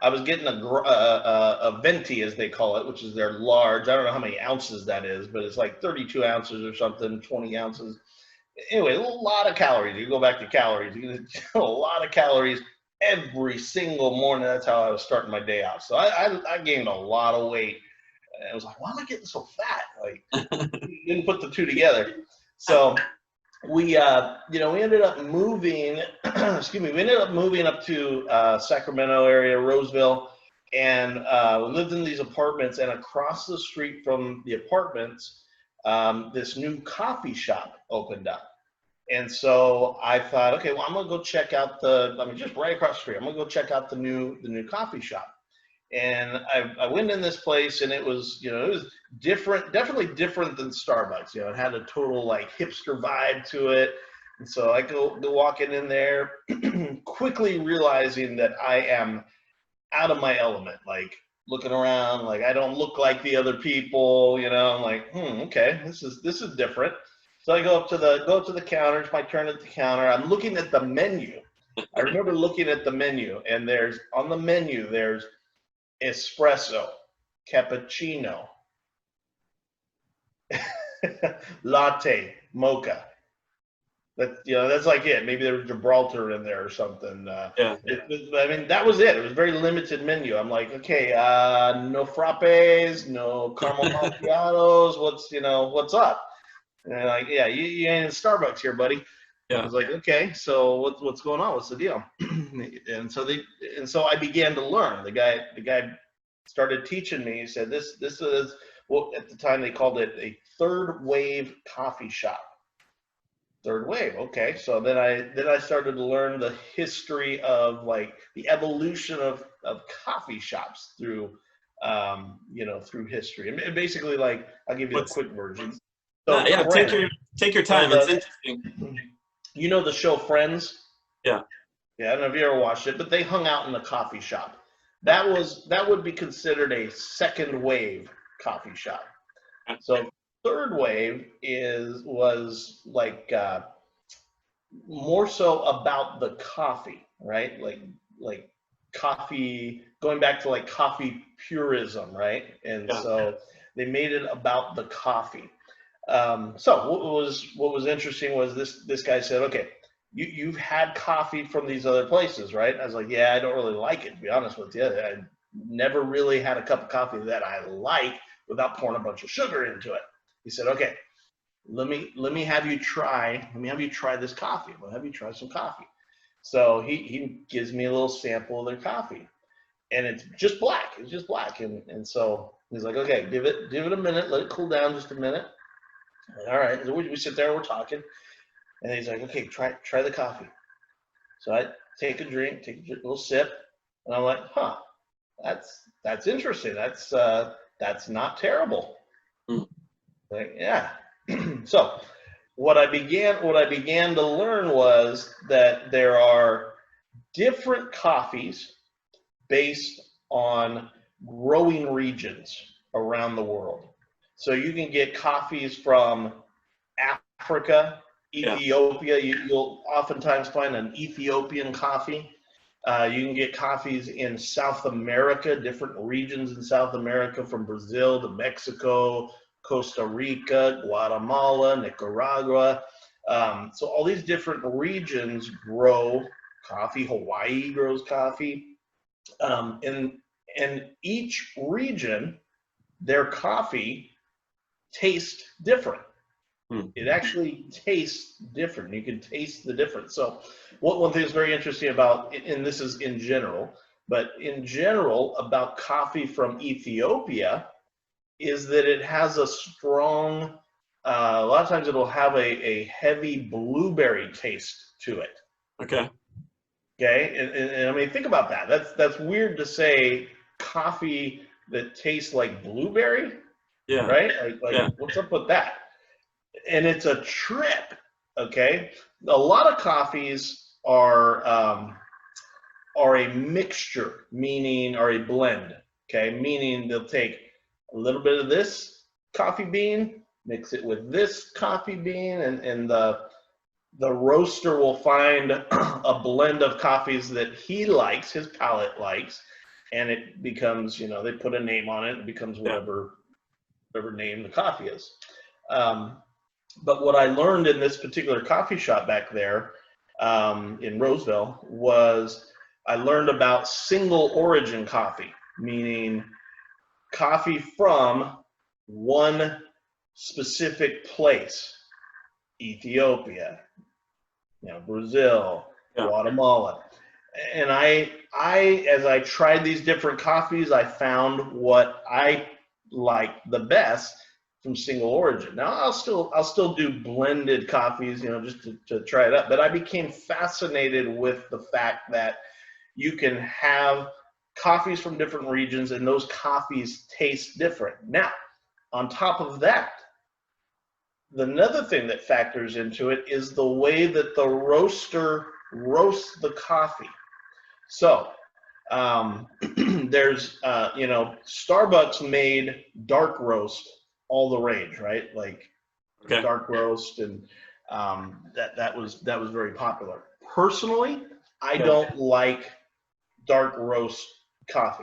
I was getting a venti, as they call it, which is their large. I don't know how many ounces that is, but it's like 32 ounces or something, 20 ounces. Anyway, a lot of calories. You go back to calories. You get a lot of calories every single morning. That's how I was starting my day off. So I gained a lot of weight. And I was like, why am I getting so fat? Like, didn't put the two together. So we ended up moving, we ended up moving up to Sacramento area, Roseville, and we lived in these apartments, and across the street from the apartments, this new coffee shop opened up. And so I thought, okay, well, I'm gonna go check out just right across the street, I'm gonna go check out the new coffee shop. And I went in this place, and it was different, definitely different than Starbucks. It had a total like hipster vibe to it. And so I go walking in there, quickly realizing that I am out of my element, like looking around, like I don't look like the other people, I'm like, okay, this is different. So I go up to the counter. It's my turn at the counter. I'm looking at the menu. I remember looking at the menu, and on the menu there's espresso, cappuccino, latte, mocha. That's like it. Maybe there was Gibraltar in there or something. That was it. It was a very limited menu. I'm like, okay, no frappes, no caramel macchiatos. What's up? And they're like, yeah, you ain't in Starbucks here, buddy. Yeah. I was like, okay, so what's going on? What's the deal? and so I began to learn. The guy started teaching me. He said, this is what at the time they called it a third wave coffee shop. Third wave, okay. So then I started to learn the history of like the evolution of coffee shops through through history. And basically, like, I'll give you a quick version. So take your time. It's interesting. You know the show Friends? Yeah. Yeah, I don't know if you ever watched it, but they hung out in the coffee shop. That would be considered a second wave coffee shop. So third wave was like more so about the coffee, right? Like coffee, going back to like coffee purism, right? And so they made it about the coffee. So what was interesting was this guy said, okay, you've had coffee from these other places, right? I was like, yeah, I don't really like it, to be honest with you. I never really had a cup of coffee that I like without pouring a bunch of sugar into it. He said, okay, let me have you try this coffee. I'll have you try some coffee. So he gives me a little sample of their coffee, and it's just black. It's just black. And so he's like, okay, give it a minute, let it cool down just a minute. All right. So we sit there, we're talking, and he's like, okay, try the coffee. So I take a little sip, and I'm like, huh, that's interesting. That's not terrible. Like, yeah. So what I began to learn was that there are different coffees based on growing regions around the world. So you can get coffees from Africa, Ethiopia. You'll oftentimes find an Ethiopian coffee. You can get coffees in South America, different regions in South America, from Brazil to Mexico, Costa Rica, Guatemala, Nicaragua. So all these different regions grow coffee. Hawaii grows coffee. And each region, their coffee tastes different. It actually tastes different. You can taste the difference. So one thing that's very interesting about, and this is in general, but in general about coffee from Ethiopia, is that it has a strong, a lot of times it'll have a heavy blueberry taste to it. Okay. Okay, and I mean, think about that. That's weird to say, coffee that tastes like blueberry. Yeah. Right? What's up with that? And it's a trip. Okay. A lot of coffees are a mixture, meaning, or a blend. Okay, meaning they'll take a little bit of this coffee bean, mix it with this coffee bean, and the roaster will find a blend of coffees that he likes, his palate likes, and it becomes, they put a name on it. It becomes whatever name the coffee is. But what I learned in this particular coffee shop back there in Roseville was I learned about single origin coffee, meaning coffee from one specific place, Ethiopia, Brazil, Guatemala. And as I tried these different coffees, I found what I like the best from single origin. Now I'll still do blended coffees, just to try it out. But I became fascinated with the fact that you can have coffees from different regions and those coffees taste different. Now, on top of that, another thing that factors into it is the way that the roaster roasts the coffee. So there's, Starbucks made dark roast all the rage, right? Like dark roast, and that was very popular. Personally, I don't like dark roast coffee.